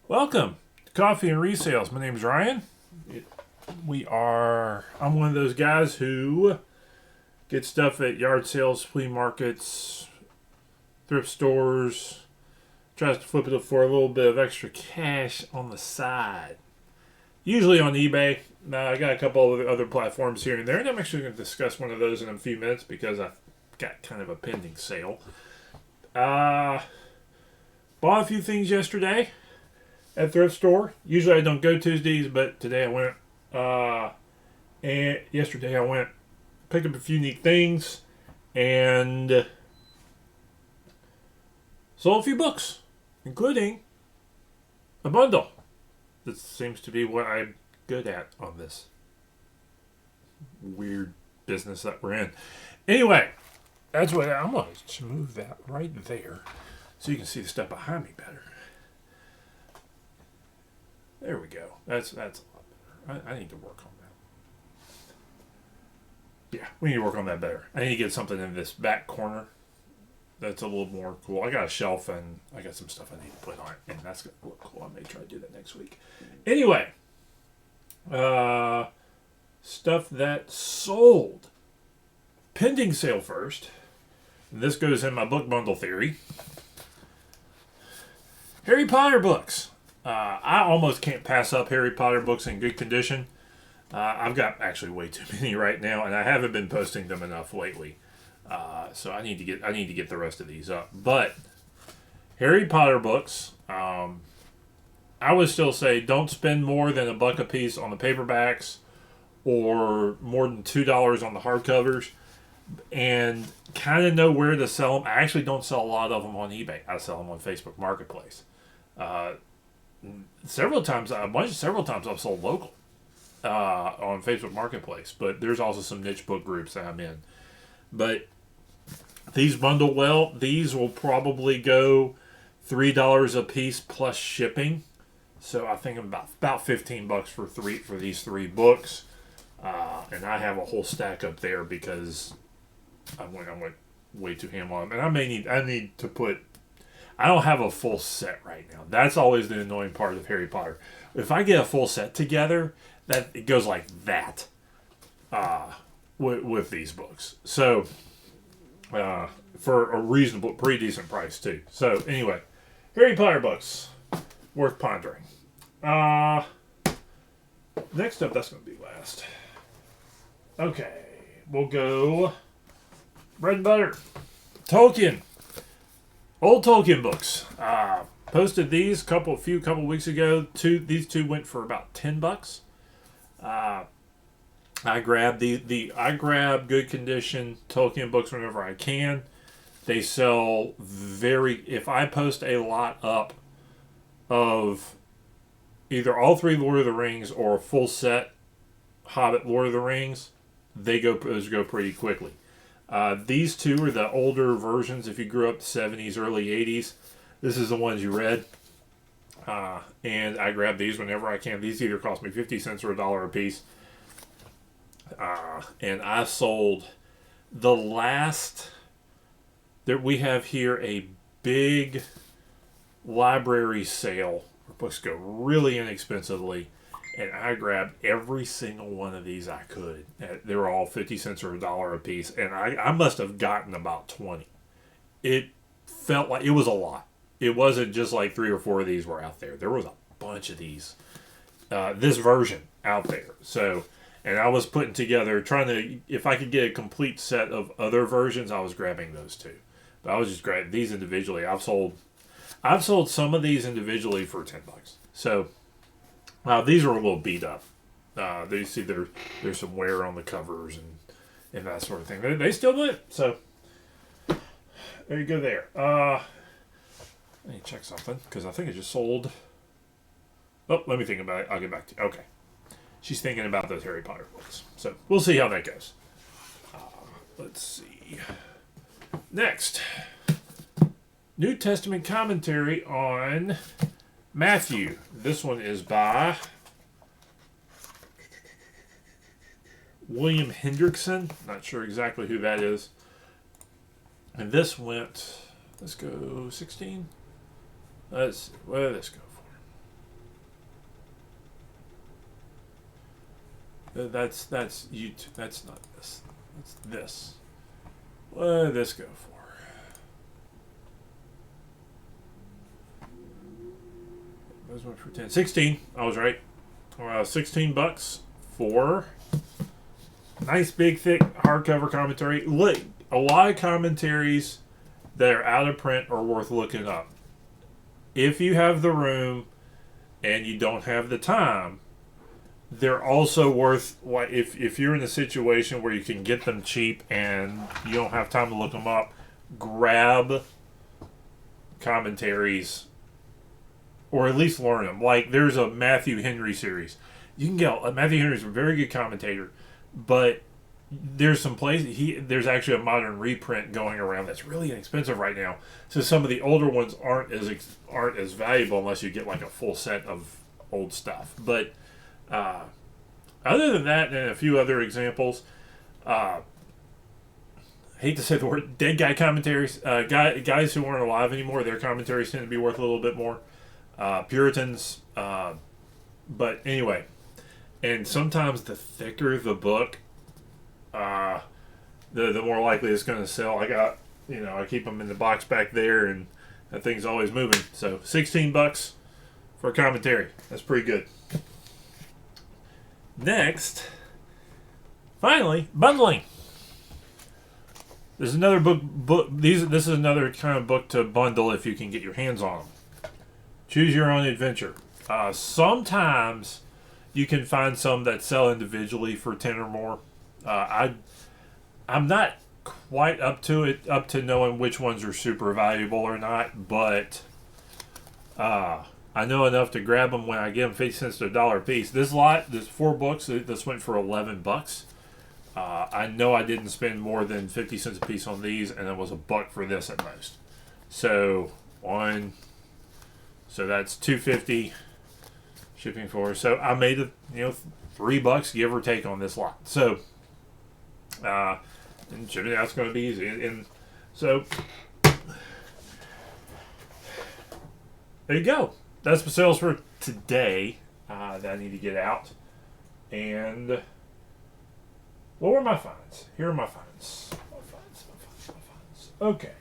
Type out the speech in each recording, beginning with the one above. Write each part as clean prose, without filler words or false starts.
Welcome to Coffee and Resales. My name is Ryan. I'm one of those guys who get stuff at yard sales, flea markets, thrift stores, tries to flip it for a little bit of extra cash on the side. Usually on eBay. I got a couple of other platforms here and there, and I'm actually going to discuss one of those in a few minutes because I've got kind of a pending sale. Bought a few things yesterday at thrift store. Usually I don't go Tuesdays, but today I went. And yesterday I went, picked up a few neat things, and sold a few books, including a bundle. That seems to be what I'm good at on this weird business that we're in. Anyway, that's what I'm going to move that right there so you can see the stuff behind me better. There we go. That's a lot better. I need to work on that. Yeah, we need to work on that better. I need to get something in this back corner that's a little more cool. I got a shelf and I got some stuff I need to put on it, and that's going to look cool. I may try to do that next week. Anyway, stuff that sold. Pending sale first. And this goes in my book bundle theory. Harry Potter books. I almost can't pass up Harry Potter books in good condition. I've got actually way too many right now, and I haven't been posting them enough lately. So I need to get the rest of these up. But Harry Potter books, I would still say don't spend more than $1 a piece on the paperbacks, or more than $2 on the hardcovers, and kind of know where to sell them. I actually don't sell a lot of them on eBay. I sell them on Facebook Marketplace. Several times I've sold local on Facebook Marketplace, but there's also some niche book groups that I'm in. But these bundle well. These will probably go $3 a piece plus shipping. So I think about $15 for these three books, and I have a whole stack up there because I went way too ham on them, and I need to put. I don't have a full set right now. That's always the annoying part of Harry Potter. If I get a full set together, that it goes like that with these books. So for a reasonable, pretty decent price too. So anyway, Harry Potter books worth pondering. Next up, that's going to be last. Okay, we'll go bread and butter. Tolkien. Old Tolkien books. Posted these couple weeks ago. These two went for about $10. I grab I grab good condition Tolkien books whenever I can. They sell if I post a lot up of either all three Lord of the Rings or a full set Hobbit Lord of the Rings, those go pretty quickly. These two are the older versions. If you grew up the 70s, early 80s, this is the ones you read. And I grab these whenever I can. These either cost me 50 cents or $1 a piece. And I sold the last that we have here a big library sale where books go really inexpensively. And I grabbed every single one of these I could. They were all 50 cents or $1 a piece. And I must have gotten about 20. It felt like it was a lot. It wasn't just like 3 or 4 of these were out there. There was a bunch of these. This version out there. So, and I was putting together, trying to, if I could get a complete set of other versions, I was grabbing those too. But I was just grabbing these individually. I've sold some of these individually for $10. So, these are a little beat up. They see there's some wear on the covers and that sort of thing. They still do it. So there you go there. I need to check something because I think I just sold. Oh, let me think about it. I'll get back to you. Okay. She's thinking about those Harry Potter books. So we'll see how that goes. Let's see. Next. New Testament commentary on Matthew. This one is by William Hendrickson. Not sure exactly who that is. And this went, let's go 16. What did this go for? That's YouTube. That's not this. That's this. What did this go for? Those went for 10. 16. I was right. $16 for nice big thick hardcover commentary. Look, a lot of commentaries that are out of print are worth looking up. If you have the room and you don't have the time, they're also worth, if you're in a situation where you can get them cheap and you don't have time to look them up, grab commentaries or at least learn them. Like there's a Matthew Henry series. You can get Matthew Henry's a very good commentator, but there's some places there's actually a modern reprint going around that's really inexpensive right now. So some of the older ones aren't as valuable unless you get like a full set of old stuff. But other than that, and a few other examples, I hate to say the word dead guy commentaries. Guys who aren't alive anymore, their commentaries tend to be worth a little bit more. Puritans, but anyway, and sometimes the thicker the book, the more likely it's going to sell. I keep them in the box back there, and that thing's always moving. So $16 for a commentary. That's pretty good. Next, finally, bundling. There's another book. This is another kind of book to bundle if you can get your hands on them. Choose your own adventure. Sometimes you can find some that sell individually for 10 or more. I'm not quite up to knowing which ones are super valuable or not, but I know enough to grab them when I give them 50 cents to $1 a piece. There's 4 books. This went for $11. I know I didn't spend more than 50 cents a piece on these, and it was $1 for this at most. So that's $2.50 shipping for. So I made $3 give or take on this lot. So and shipping that's going to be easy. And so there you go. That's the sales for today that I need to get out. And what were my finds? Here are my finds. My finds. Okay.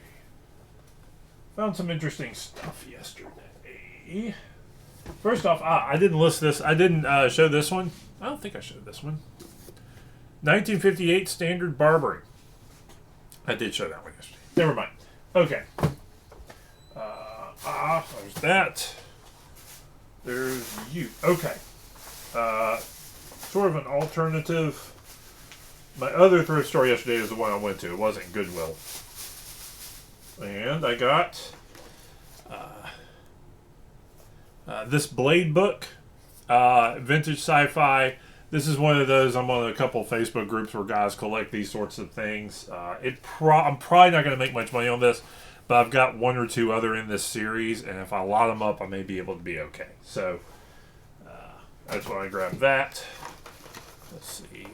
Found some interesting stuff yesterday. First off, I didn't list this. I didn't show this one. I don't think I showed this one. 1958 Standard Barbering. I did show that one yesterday. Never mind. Okay. There's that. There's you. Okay. Sort of an alternative. My other thrift store yesterday is the one I went to. It wasn't Goodwill. And I got this Blade book, vintage sci-fi. This is one of those. I'm on a couple Facebook groups where guys collect these sorts of things. I'm probably not going to make much money on this, but I've got 1 or 2 other in this series, and if I lot them up, I may be able to be okay. So that's why I grabbed that. Let's see.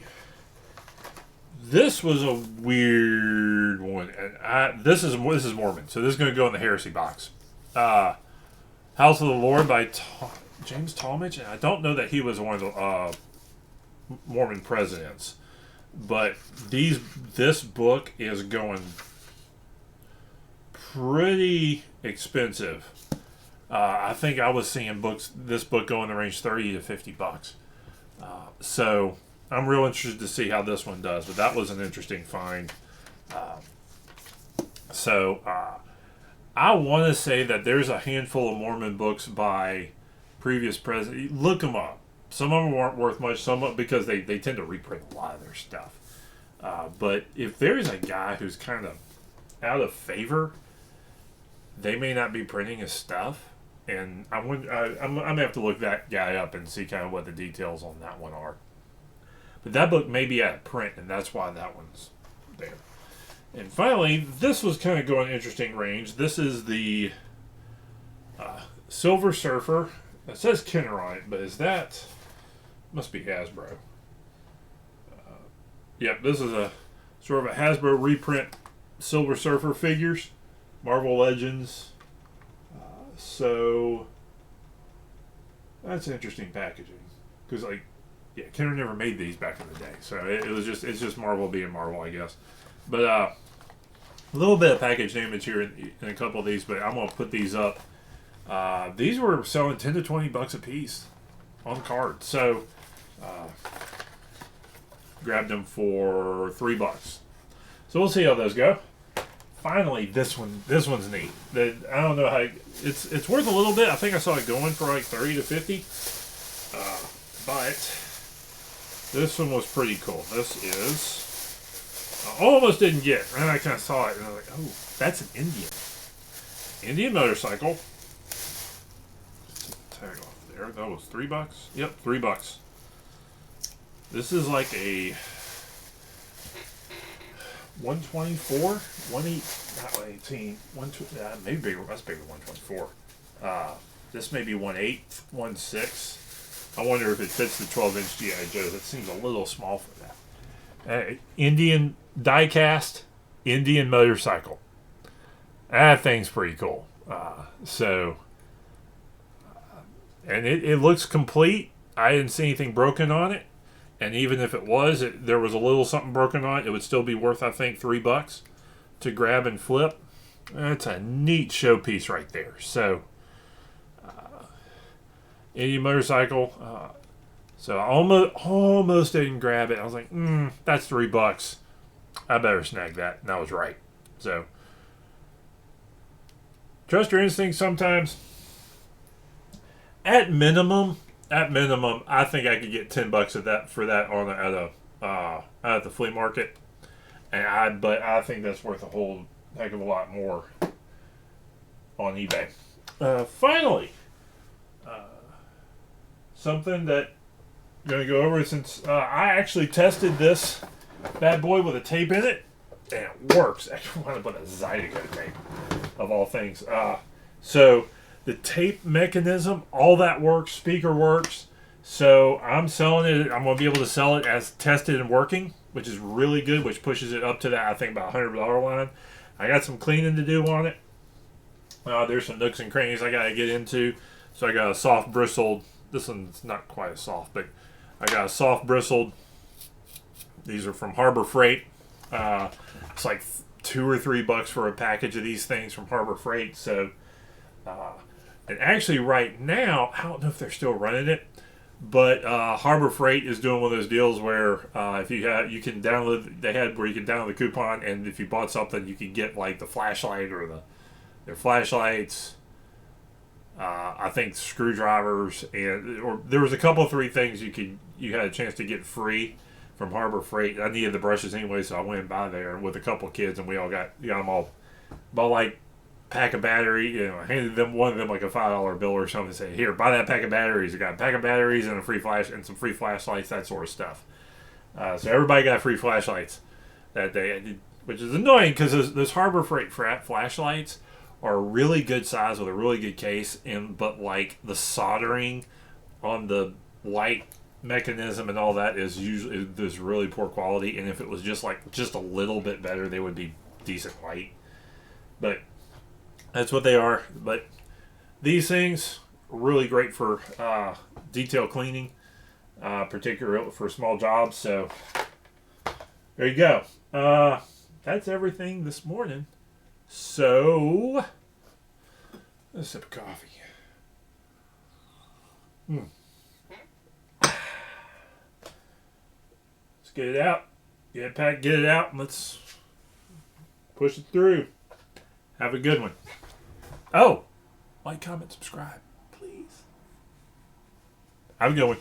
This was a weird one, and this is Mormon, so this is going to go in the heresy box. House of the Lord by James Talmage, and I don't know that he was one of the Mormon presidents, but this book is going pretty expensive. I think I was seeing this book go in the range $30 to $50. So I'm real interested to see how this one does, but that was an interesting find. I want to say that there's a handful of Mormon books by previous presidents. Look them up. Some of them aren't worth much, because they tend to reprint a lot of their stuff. But if there's a guy who's kind of out of favor, they may not be printing his stuff. And I'm going to have to look that guy up and see kind of what the details on that one are. But that book may be out of print, and that's why that one's there. And finally, this was kind of going interesting range. This is the Silver Surfer. It says Kenner on it, but is that... Must be Hasbro. Yep, this is a sort of a Hasbro reprint Silver Surfer figures. Marvel Legends. So that's interesting packaging. Because Yeah, Kenner never made these back in the day, so it's just Marvel being Marvel, I guess. But a little bit of package damage here in a couple of these, but I'm gonna put these up. These were selling $10 to $20 a piece on the card, so grabbed them for $3. So we'll see how those go. Finally, this one's neat. I don't know how it's worth a little bit. I think I saw it going for like 30 to 50. But this one was pretty cool. This is I almost didn't get, and then I kind of saw it and I was like, oh, that's an Indian motorcycle. Tag off there. That was $3. Yep, $3. This is like a 124, 118, 120, maybe bigger. That's bigger than 124. This may be 18, 16. I wonder if it fits the 12-inch GI Joe. That seems a little small for that. Indian die-cast Indian motorcycle. That thing's pretty cool. And it looks complete. I didn't see anything broken on it. And even if it was, there was a little something broken on it, it would still be worth, I think, $3 to grab and flip. That's a neat showpiece right there. So, Indian motorcycle. So I almost didn't grab it. I was like, that's $3. I better snag that. And I was right. So, trust your instincts sometimes. At minimum, I think I could get $10 at the flea market, but I think that's worth a whole heck of a lot more on eBay. Finally, something that I'm going to go over since I actually tested this bad boy with a tape in it, and it works. Actually, I want to put a Zydeco tape of all things. So the tape mechanism, all that works. Speaker works. So I'm selling it. I'm going to be able to sell it as tested and working, which is really good, which pushes it up to that, I think, about $100 line. I got some cleaning to do on it. There's some nooks and crannies I got to get into. So I got a soft bristled. This one's not quite as soft, but I got a soft bristled. These are from Harbor Freight. It's like $2 or $3 for a package of these things from Harbor Freight. So, and actually right now, I don't know if they're still running it, but Harbor Freight is doing one of those deals where if you can download. They had where you can download the coupon, and if you bought something, you could get like the flashlight or their flashlights. I think screwdrivers or there was a couple of 3 things you had a chance to get free from Harbor Freight. I needed the brushes anyway, so I went by there with a couple of kids, and we all got them all. Bought like pack of battery, I handed them one of them like a $5 bill or something. Say, here, buy that pack of batteries. I got a pack of batteries and a free flash and some free flashlights, that sort of stuff. So everybody got free flashlights that day, which is annoying because those Harbor Freight flashlights are a really good size with a really good case, but like the soldering on the light mechanism and all that is usually this really poor quality. And if it was just a little bit better, they would be decent light. But that's what they are. But these things are really great for detail cleaning, particularly for small jobs. So there you go. That's everything this morning. So, a sip of coffee. Let's get it out. Get it packed, get it out, and let's push it through. Have a good one. Oh, like, comment, subscribe, please. Have a good one.